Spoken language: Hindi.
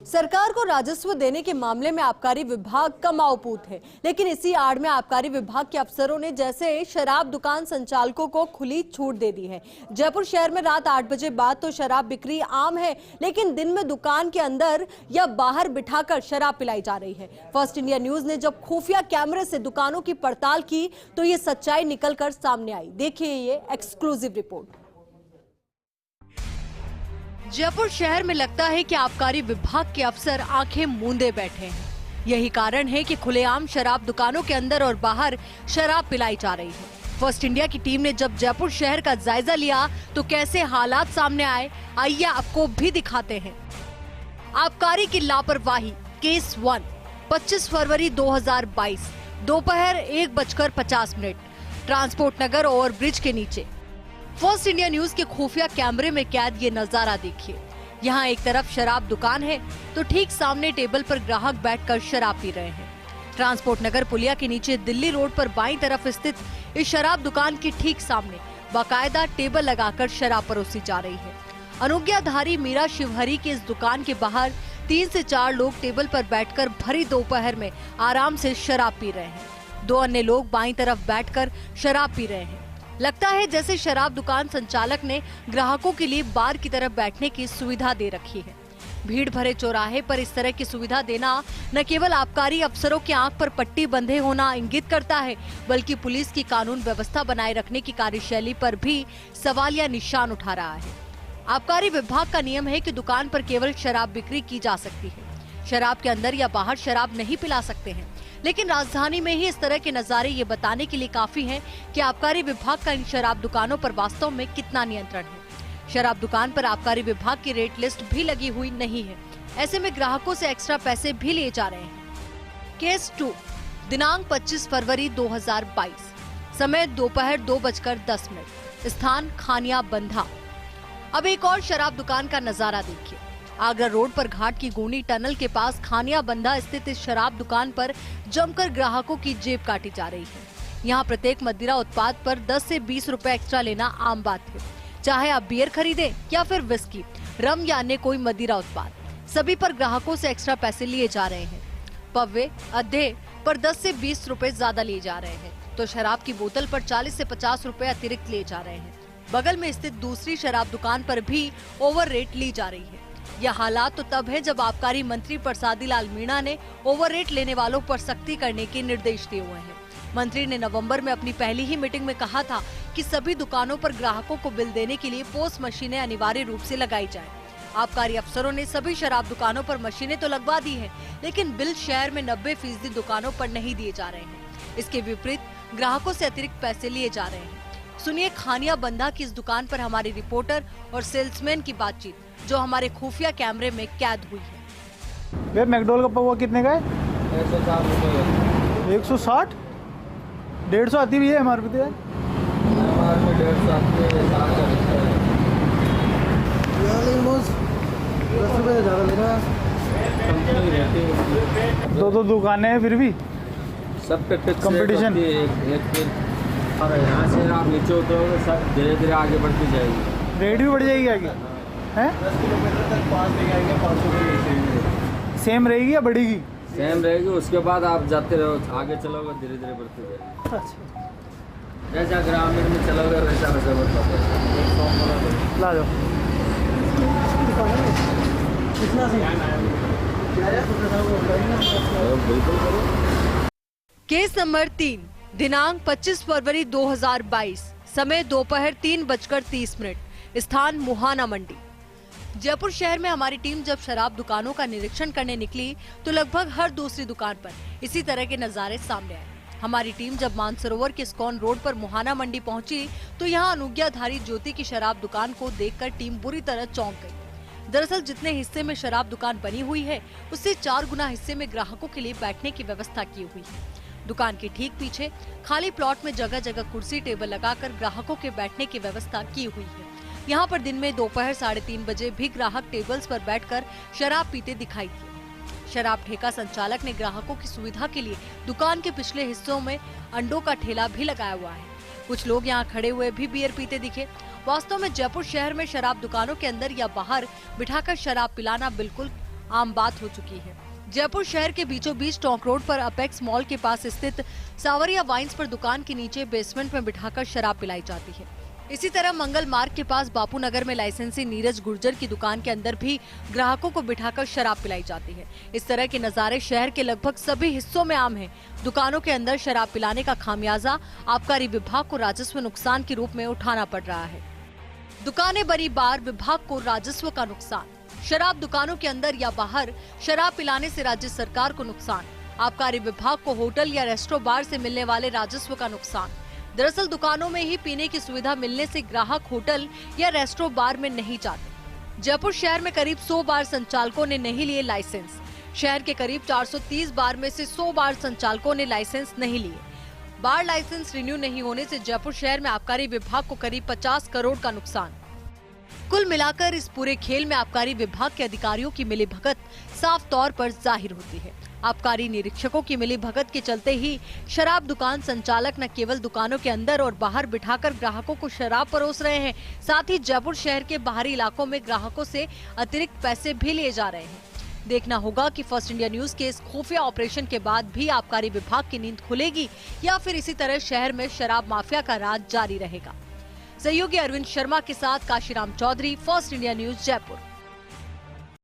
सरकार को राजस्व देने के मामले में आबकारी विभाग कमाऊपूत है, लेकिन इसी आड़ में आबकारी विभाग के अफसरों ने जैसे शराब दुकान संचालकों को खुली छूट दे दी है। जयपुर शहर में रात 8 बजे बाद तो शराब बिक्री आम है, लेकिन दिन में दुकान के अंदर या बाहर बिठाकर शराब पिलाई जा रही है। फर्स्ट इंडिया न्यूज ने जब खुफिया कैमरे से दुकानों की पड़ताल की तो ये सच्चाई निकलकर सामने आई। देखिए ये एक्सक्लूसिव रिपोर्ट। जयपुर शहर में लगता है कि आबकारी विभाग के अफसर आंखें मूंदे बैठे हैं। यही कारण है कि खुलेआम शराब दुकानों के अंदर और बाहर शराब पिलाई जा रही है। फर्स्ट इंडिया की टीम ने जब जयपुर शहर का जायजा लिया तो कैसे हालात सामने आए, आइए आपको भी दिखाते हैं। आबकारी की लापरवाही केस 1, 25 फरवरी 2022 दोपहर 1:50 ट्रांसपोर्ट नगर ओवरब्रिज के नीचे। फर्स्ट इंडिया न्यूज के खुफिया कैमरे में कैद ये नजारा देखिए। यहाँ एक तरफ शराब दुकान है तो ठीक सामने टेबल पर ग्राहक बैठकर शराब पी रहे हैं। ट्रांसपोर्ट नगर पुलिया के नीचे दिल्ली रोड पर बाईं तरफ स्थित इस शराब दुकान के ठीक सामने बाकायदा टेबल लगाकर शराब परोसी जा रही है। अनुज्ञाधारी मीरा शिवहरी की इस दुकान के बाहर 3 से 4 लोग टेबल पर बैठकर भरी दोपहर में आराम से शराब पी रहे हैं। 2 अन्य लोग बाईं तरफ बैठकर शराब पी रहे हैं। लगता है जैसे शराब दुकान संचालक ने ग्राहकों के लिए बार की तरफ बैठने की सुविधा दे रखी है। भीड़ भरे चौराहे पर इस तरह की सुविधा देना न केवल आबकारी अफसरों की आंख पर पट्टी बंधे होना इंगित करता है, बल्कि पुलिस की कानून व्यवस्था बनाए रखने की कार्यशैली पर भी सवालिया निशान उठा रहा है। आबकारी विभाग का नियम है कि दुकान पर केवल शराब बिक्री की जा सकती है। शराब के अंदर या बाहर शराब नहीं पिला सकते हैं, लेकिन राजधानी में ही इस तरह के नजारे ये बताने के लिए काफी हैं कि आबकारी विभाग का इन शराब दुकानों पर वास्तव में कितना नियंत्रण है। शराब दुकान पर आबकारी विभाग की रेट लिस्ट भी लगी हुई नहीं है। ऐसे में ग्राहकों से एक्स्ट्रा पैसे भी लिए जा रहे हैं। केस 2, दिनांक 25 फरवरी 2022, समय दोपहर 2:10, स्थान खानिया बंधा। अब एक और शराब दुकान का नजारा देखिए। आगरा रोड पर घाट की गोनी टनल के पास खानिया बंधा स्थित इस शराब दुकान पर जमकर ग्राहकों की जेब काटी जा रही है। यहाँ प्रत्येक मदिरा उत्पाद पर 10 से 20 रुपए एक्स्ट्रा लेना आम बात है। चाहे आप बियर खरीदें या फिर विस्की, रम या अन्य कोई मदिरा उत्पाद, सभी पर ग्राहकों से एक्स्ट्रा पैसे लिए जा रहे हैं। पव्वे अद्धे पर 10 से 20 रुपए ज्यादा लिए जा रहे हैं, तो शराब की बोतल पर 40 से 50 रुपए अतिरिक्त लिए जा रहे हैं। बगल में स्थित दूसरी शराब दुकान पर भी ओवर रेट ली जा रही है। यह हालात तो तब है जब आबकारी मंत्री प्रसादी लाल मीणा ने ओवर रेट लेने वालों पर सख्ती करने के निर्देश दिए हुए हैं। मंत्री ने नवंबर में अपनी पहली ही मीटिंग में कहा था कि सभी दुकानों पर ग्राहकों को बिल देने के लिए पोस्ट मशीनें अनिवार्य रूप से लगाई जाए। आबकारी अफसरों ने सभी शराब दुकानों पर मशीनें तो लगवा दी है, लेकिन बिल शहर में 90% दुकानों पर नहीं दिए जा रहे हैं। इसके विपरीत ग्राहकों से अतिरिक्त पैसे लिए जा रहे हैं। सुनिए खानिया बंधा की इस दुकान पर हमारे रिपोर्टर और सेल्समैन की बातचीत, जो हमारे खुफिया कैमरे में कैद हुई है। वे मैकडोल का पौवा कितने का है? 160। 150 आती भी है हमारे पे। हमारे में 150 आती है, 10 रुपये ज़्यादा ले रहा है। दो दुकानें हैं फिर भी सब पे कंपटीशन। और यहाँ से आप नीचे उतरोगे सब धीरे धीरे आगे बढ़ती जाएगी। रेट भी बढ़ जाएगी आगे हैं? 10 किलोमीटर तक 5 लेके आएंगे, 500 रुपये सेम रहेगी या बढ़ेगी? सेम रहेगी। उसके बाद आप जाते रहो, आगे चलोगे धीरे धीरे बढ़ती जाएगी। अच्छा, जैसा ग्रामीण में चलोगे वैसा वैसा बढ़ता ला जाओ। केस नंबर 3, दिनांक 25 फरवरी 2022, समय दोपहर 3:30, स्थान मुहाना मंडी। जयपुर शहर में हमारी टीम जब शराब दुकानों का निरीक्षण करने निकली तो लगभग हर दूसरी दुकान पर इसी तरह के नजारे सामने आए। हमारी टीम जब मानसरोवर के स्कॉन रोड पर मुहाना मंडी पहुंची तो यहाँ अनुज्ञाधारी ज्योति की शराब दुकान को देखकर टीम बुरी तरह चौंक गई। दरअसल जितने हिस्से में शराब दुकान बनी हुई है, उससे 4 गुना हिस्से में ग्राहकों के लिए बैठने की व्यवस्था की हुई है। दुकान के ठीक पीछे खाली प्लॉट में जगह जगह कुर्सी टेबल लगाकर ग्राहकों के बैठने की व्यवस्था की हुई है। यहाँ पर दिन में दोपहर 3:30 बजे भी ग्राहक टेबल्स पर बैठकर शराब पीते दिखाई दिए। शराब ठेका संचालक ने ग्राहकों की सुविधा के लिए दुकान के पिछले हिस्सों में अंडों का ठेला भी लगाया हुआ है। कुछ लोग यहाँ खड़े हुए भी बियर पीते दिखे। वास्तव में जयपुर शहर में शराब दुकानों के अंदर या बाहर बिठाकर शराब पिलाना बिल्कुल आम बात हो चुकी है। जयपुर शहर के बीचों बीच टोंक रोड पर अपेक्स मॉल के पास स्थित सावरिया वाइन्स पर दुकान के नीचे बेसमेंट में बिठाकर शराब पिलाई जाती है। इसी तरह मंगल मार्ग के पास बापू नगर में लाइसेंसी नीरज गुर्जर की दुकान के अंदर भी ग्राहकों को बिठाकर शराब पिलाई जाती है। इस तरह के नजारे शहर के लगभग सभी हिस्सों में आम हैं। दुकानों के अंदर शराब पिलाने का खामियाजा आबकारी विभाग को राजस्व नुकसान के रूप में उठाना पड़ रहा है। दुकानें बनी बार, विभाग को राजस्व का नुकसान। शराब दुकानों के अंदर या बाहर शराब पिलाने से राज्य सरकार को नुकसान। आबकारी विभाग को होटल या रेस्टोरेंट बार से मिलने वाले राजस्व का नुकसान। दरअसल दुकानों में ही पीने की सुविधा मिलने से ग्राहक होटल या रेस्टोरेंट बार में नहीं जाते। जयपुर शहर में करीब 100 बार संचालकों ने नहीं लिए लाइसेंस। शहर के करीब 430 बार में से 100 बार संचालकों ने लाइसेंस नहीं लिए। बार लाइसेंस रिन्यू नहीं होने से जयपुर शहर में आबकारी विभाग को करीब 50 करोड़ का नुकसान। कुल मिलाकर इस पूरे खेल में आबकारी विभाग के अधिकारियों की मिलीभगत साफ तौर पर जाहिर होती है। आबकारी निरीक्षकों की मिलीभगत के चलते ही शराब दुकान संचालक न केवल दुकानों के अंदर और बाहर बिठाकर ग्राहकों को शराब परोस रहे हैं, साथ ही जयपुर शहर के बाहरी इलाकों में ग्राहकों से अतिरिक्त पैसे भी लिए जा रहे हैं। देखना होगा कि फर्स्ट इंडिया न्यूज के इस खुफिया ऑपरेशन के बाद भी आबकारी विभाग की नींद खुलेगी या फिर इसी तरह शहर में शराब माफिया का राज जारी रहेगा। सहयोगी अरविंद शर्मा के साथ Kashiram Chaudhary, first India news, Jaipur.